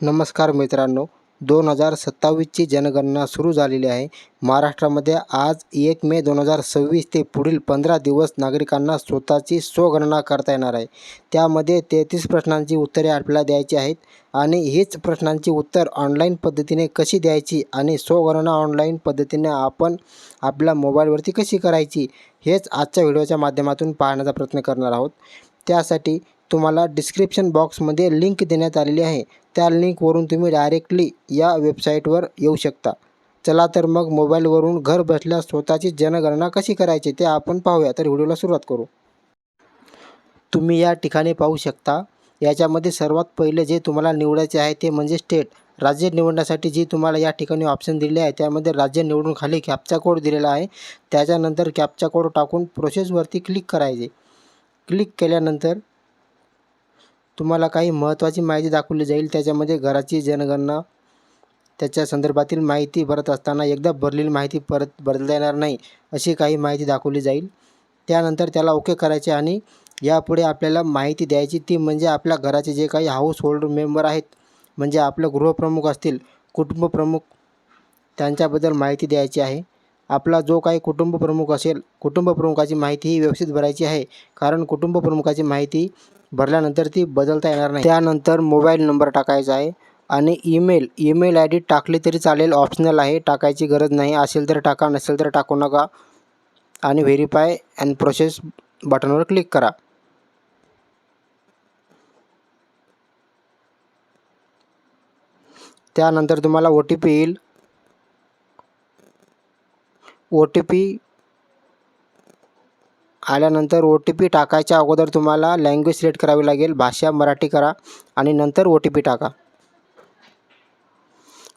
नमस्कार मित्रांनो, 2027ची जनगणना सुरू झालेली आहे. महाराष्ट्रामध्ये आज 1 मे 2026 ते पुढील 15 दिवस नागरिकांना स्वतःची स्वगणना करता येणार आहे. त्यामध्ये 33 प्रश्नांची उत्तरे आपल्याला द्यायची आहेत आणि हीच प्रश्नांची उत्तर ऑनलाईन पद्धतीने कशी द्यायची आणि स्वगणना ऑनलाईन पद्धतीने आपण आपल्या मोबाईलवरती कशी करायची, हेच आजच्या व्हिडिओच्या माध्यमातून पाहण्याचा प्रयत्न करणार आहोत. त्यासाठी तुम्हाला डिस्क्रिप्शन बॉक्समध्ये लिंक देण्यात आलेली आहे. त्या लिंकवरून तुम्ही डायरेक्टली या वेबसाईटवर येऊ शकता. चला तर मग मोबाईलवरून घर बसल्या स्वतःची जनगणना कशी करायची ते आपण पाहूया. तर व्हिडिओला सुरुवात करू. तुम्ही या ठिकाणी पाहू शकता. याच्यामध्ये सर्वात पहिले जे तुम्हाला निवडायचे आहे ते म्हणजे स्टेट. राज्य निवडण्यासाठी जी तुम्हाला या ठिकाणी ऑप्शन दिले आहे त्यामध्ये राज्य निवडून खाली कॅप्चा कोड दिलेला आहे. त्याच्यानंतर कॅप्चा कोड टाकून प्रोसेसवरती क्लिक करायचे. क्लिक केल्यानंतर तुम्हाला काही महत्त्वाची माहिती दाखवली जाईल. त्याच्यामध्ये घराची जनगणना, त्याच्या संदर्भातील माहिती भरत असताना एकदा भरलेली माहिती परत बदलता येणार नाही अशी काही माहिती दाखवली जाईल. त्यानंतर त्याला ओके करायचे आणि यापुढे आपल्याला माहिती द्यायची ती म्हणजे आपल्या घराचे जे काही हाऊस होल्ड मेंबर आहेत, म्हणजे आपले गृहप्रमुख असतील, कुटुंब प्रमुख, त्यांच्याबद्दल माहिती द्यायची आहे. आपला जो काही कुटुंब प्रमुख असेल, कुटुंब प्रमुखाची माहिती ही व्यवस्थित भरायची आहे, कारण कुटुंब प्रमुखाची माहिती भरल्यानंतर ती बदलता येणार नाही. त्यानंतर मोबाईल नंबर टाकायचा आहे आणि ईमेल आय डी टाकली तरी चालेल, ऑप्शनल आहे, टाकायची गरज नाही. असेल तर टाका, नसेल तर टाकू नका. आणि व्हेरीफाय अँड प्रोसेस बटनवर क्लिक करा. त्यानंतर तुम्हाला OTP येईल. OTP आल्यानंतर OTP टाकायच्या अगोदर तुम्हाला लँग्वेज सिलेक्ट करावी लागेल. भाषा मराठी करा आणि नंतर OTP टाका.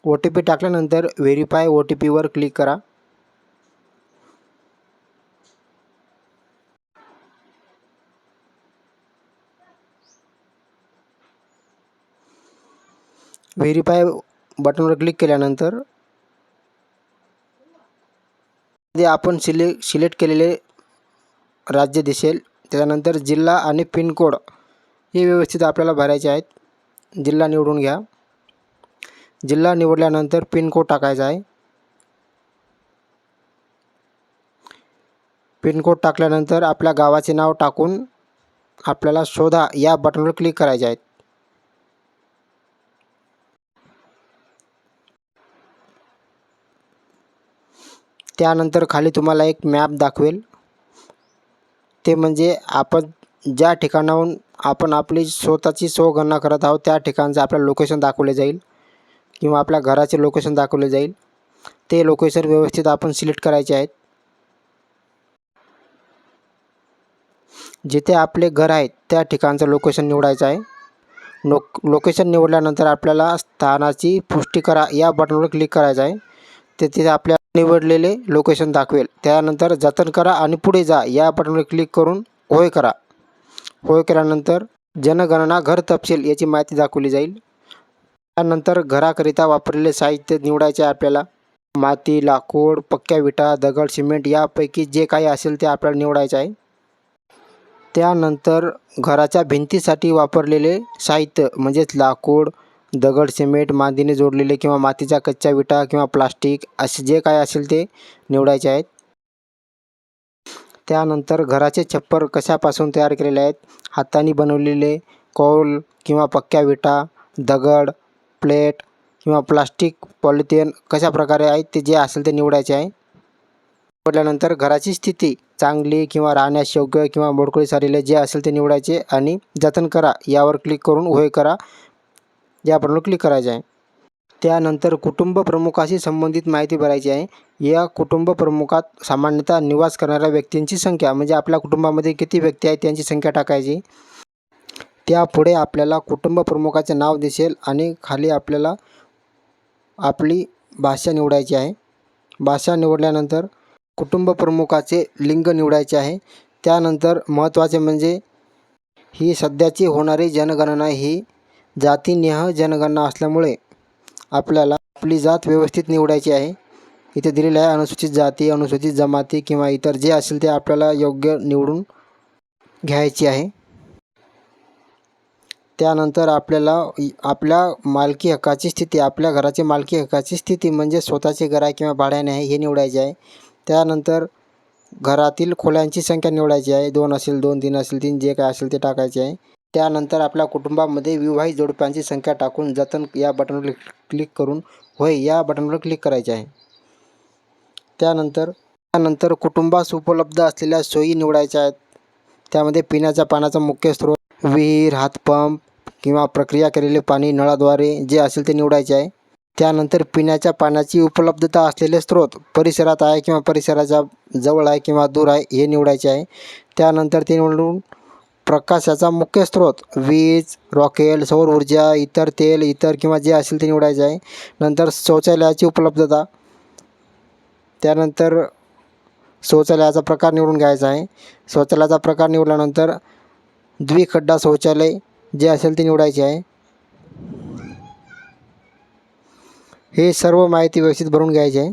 OTP टाकल्यानंतर व्हेरीफाय OTPवर क्लिक करा. व्हेरीफाय बटनवर क्लिक केल्यानंतर आपण सिलेक्ट केलेले राज्य दिसेल. त्याच्यानंतर जिल्हा आणि पिनकोड हे व्यवस्थित आपल्याला भरायचे आहेत. जिल्हा निवडून घ्या. जिल्हा निवडल्यानंतर पिनकोड टाकायचा आहे. पिनकोड टाकल्यानंतर आपल्या गावाचे नाव टाकून आपल्याला शोधा या बटनवर क्लिक करायचे आहे. त्यानंतर खाली तुम्हाला एक मॅप दाखवेल. ते म्हणजे आपण ज्या ठिकाणाहून आपण आपली स्वतःची स्वगणना करत आहोत त्या ठिकाणचं आपल्याला लोकेशन दाखवले जाईल किंवा आपल्या घराचे लोकेशन दाखवले जाईल. ते लोकेशन व्यवस्थित आपण सिलेक्ट करायचे आहेत. जिथे आपले घर आहे त्या ठिकाणचं लोकेशन निवडायचं आहे. लोकेशन निवडल्यानंतर आपल्याला स्थानाची पुष्टी करा या बटनवर क्लिक करायचं आहे. तिथे आपल्या निवडलेले लोकेशन दाखवेल. त्यानंतर जतन करा आणि पुढे जा या बटनवर क्लिक करून होय करा. होय केल्यानंतर जनगणना घर तपशील याची माहिती दाखवली जाईल. त्यानंतर घराकरिता वापरलेले साहित्य निवडायचे आहे आपल्याला. माती, लाकूड, पक्क्या विटा, दगड, सिमेंट यापैकी जे काही असेल ते आपल्याला निवडायचे आहे. त्यानंतर घराच्या भिंतीसाठी वापरलेले साहित्य म्हणजेच लाकूड, दगड, सिमेंट, मातीने जोडलेले किंवा मातीच्या कच्च्या विटा किंवा प्लास्टिक असे जे काय असेल ते निवडायचे आहेत. त्यानंतर घराचे छप्पर कशापासून तयार केलेले आहेत, हाताने बनवलेले, कौल किंवा पक्क्या विटा, दगड, प्लेट किंवा प्लास्टिक, पॉलिथिन कशा प्रकारे आहेत ते जे असेल ते निवडायचे आहे. निवडल्यानंतर घराची स्थिती चांगली किंवा राहण्यास योग्य किंवा मोडकळीस आलेले जे असेल ते निवडायचे आणि जतन करा यावर क्लिक करून होय करा या बटनवर क्लिक करायचे आहे. त्यानंतर कुटुंब प्रमुखाशी संबंधित माहिती भरायची आहे. या कुटुंब प्रमुखात सामान्यतः निवास करणाऱ्या व्यक्तींची संख्या म्हणजे आपल्या कुटुंबामध्ये किती व्यक्ती आहेत त्यांची संख्या टाकायची. त्यापुढे आपल्याला कुटुंब प्रमुखाचे नाव दिसेल आणि खाली आपल्याला आपली भाषा निवडायची आहे. भाषा निवडल्यानंतर कुटुंब प्रमुखाचे लिंग निवडायचे आहे. त्यानंतर महत्त्वाचे म्हणजे ही सध्याची होणारी जनगणना ही जातीनिहाय जनगणना असल्यामुळे आपल्याला आपली जात व्यवस्थित निवडायची आहे. इथे दिलेलं आहे अनुसूचित जाती, अनुसूचित जमाती किंवा इतर जे असेल ते आपल्याला योग्य निवडून घ्यायची आहे. त्यानंतर आपल्याला आपल्या मालकी हक्काची स्थिती, आपल्या घराची मालकी हक्काची स्थिती म्हणजे स्वतःचे घर आहे किंवा भाड्याने आहे हे निवडायचे आहे. त्यानंतर घरातील खोल्यांची संख्या निवडायची आहे. 2 असेल 2, 3 असेल 3, जे काय असेल ते टाकायचे आहे. त्यानंतर आपल्या कुटुंबामध्ये विवाहित जोडप्यांची संख्या टाकून जतन या बटनवर क्लिक करून होय या बटनवर क्लिक करायचे आहे. त्यानंतर कुटुंबास उपलब्ध असलेल्या सोयी निवडायच्या आहेत. त्यामध्ये पिण्याच्या पाण्याचा मुख्य स्रोत, विहीर, हातपंप किंवा प्रक्रिया केलेले पाणी नळाद्वारे जे असेल ते निवडायचे आहे. त्यानंतर पिण्याच्या पाण्याची उपलब्धता असलेले स्रोत परिसरात आहे किंवा परिसराच्या जवळ आहे किंवा दूर आहे हे निवडायचे आहे. त्यानंतर ते निवडून प्रकाशाचा मुख्य स्रोत वीज, रॉकेल, सौर ऊर्जा, इतर तेल, इतर किंवा जे असेल ते निवडायचे आहे. नंतर शौचालयाची उपलब्धता, त्यानंतर शौचालयाचा प्रकार निवडून घ्यायचा आहे. शौचालयाचा प्रकार निवडल्यानंतर द्विखड्डा शौचालय जे असेल ते निवडायचे आहे. हे सर्व माहिती व्यवस्थित भरून घ्यायची आहे.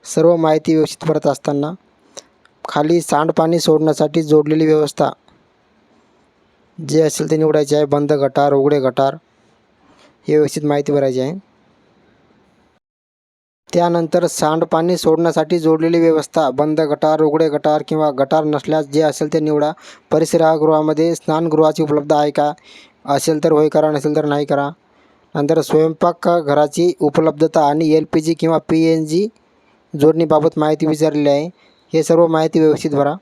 सर्व माहिती व्यवस्थित भरत असताना खाली सांडपाणी सोडण्यासाठी जोडलेली व्यवस्था जे असेल ते निवडायचे आहे. बंद गटार, उघडे गटार हे व्यवस्थित माहिती भरायची आहे. त्यानंतर सांडपाणी सोडण्यासाठी जोडलेली व्यवस्था, बंद गटार, उघडे गटार किंवा गटार नसल्यास जे असेल ते निवडा. परिसरगृहामध्ये स्नानगृहाची उपलब्ध आहे का, असेल तर होय करा, नसेल तर नाही करा. नंतर स्वयंपाकघराची उपलब्धता आणि LPG किंवा PNG जोडणीबाबत माहिती विचारलेली आहे. हे सर्व माहिती व्यवस्थित भरा.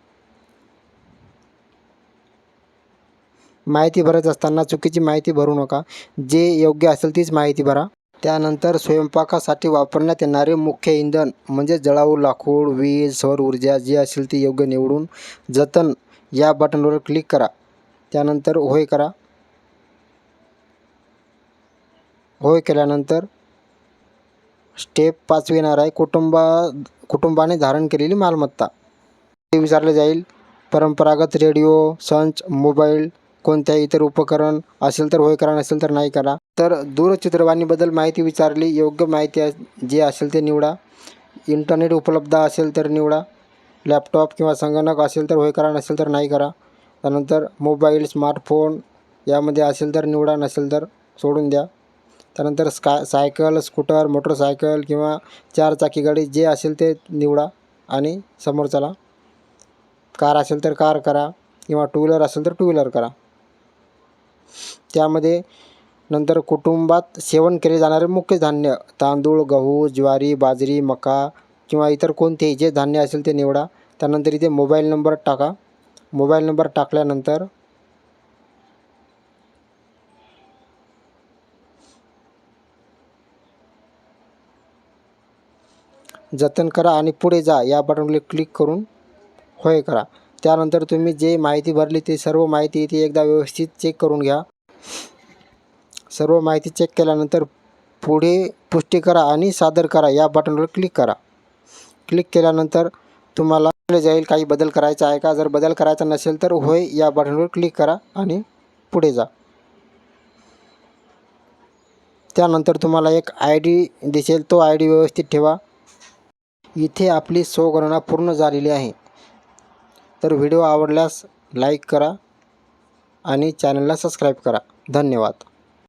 माहिती भरत असताना चुकीची माहिती भरू नका. जे योग्य असेल तीच माहिती भरा. त्यानंतर स्वयंपाकासाठी वापरण्यात येणारे मुख्य इंधन म्हणजे जळाऊ लाकूड, वीज, सौर ऊर्जा जे असेल ते योग्य निवडून जतन या बटनवर क्लिक करा. त्यानंतर होय करा. होय केल्यानंतर स्टेप 5 येणार आहे, कुटुंबाने धारण केलेली मालमत्ता. ते विचारले जाईल. परंपरागत रेडिओ, संच, मोबाईल, कोणत्याही इतर उपकरण असेल तर होय करा, नसेल तर नाही करा. तर दूरचित्रवाणीबद्दल माहिती विचारली, योग्य माहिती जे असेल ते निवडा. इंटरनेट उपलब्ध असेल तर निवडा. लॅपटॉप किंवा संगणक असेल तर होय करा, नसेल तर नाही करा. त्यानंतर मोबाईल, स्मार्टफोन यामध्ये असेल तर निवडा, नसेल तर सोडून द्या. त्यानंतर सायकल, स्कूटर, मोटरसायकल किंवा 4 चाकी गाडी जे असेल ते निवडा आणि समोर चला. कार असेल तर कार करा किंवा टू व्हीलर असेल तर टू व्हीलर करा. त्यामध्ये नंतर कुटुंबात सेवन केले जाणारे मुख्य धान्य, तांदूळ, गहू, ज्वारी, बाजरी, मका किंवा इतर कोणतेही जे धान्य असेल ते निवडा. त्यानंतर इथे मोबाईल नंबर टाका. मोबाईल नंबर टाकल्यानंतर जतन करा आणि पुढे जा या बटनवर क्लिक करून होय करा. त्यानंतर तुम्ही जे माहिती भरली ते सर्व माहिती इथे एकदा व्यवस्थित चेक करून घ्या. सर्व माहिती चेक केल्यानंतर पुढे पुष्टी करा आणि सादर करा या बटनवर क्लिक करा. क्लिक केल्यानंतर तुम्हाला जाईल काही बदल करायचा आहे का. जर बदल करायचा नसेल तर होय या बटनवर क्लिक करा आणि पुढे जा. त्यानंतर तुम्हाला एक ID दिसेल, तो ID व्यवस्थित ठेवा. इथे आपली स्वगणना पूर्ण झालेली आहे. तर व्हिडिओ आवडल्यास लाईक करा आणि चॅनलला सबस्क्राईब करा. धन्यवाद.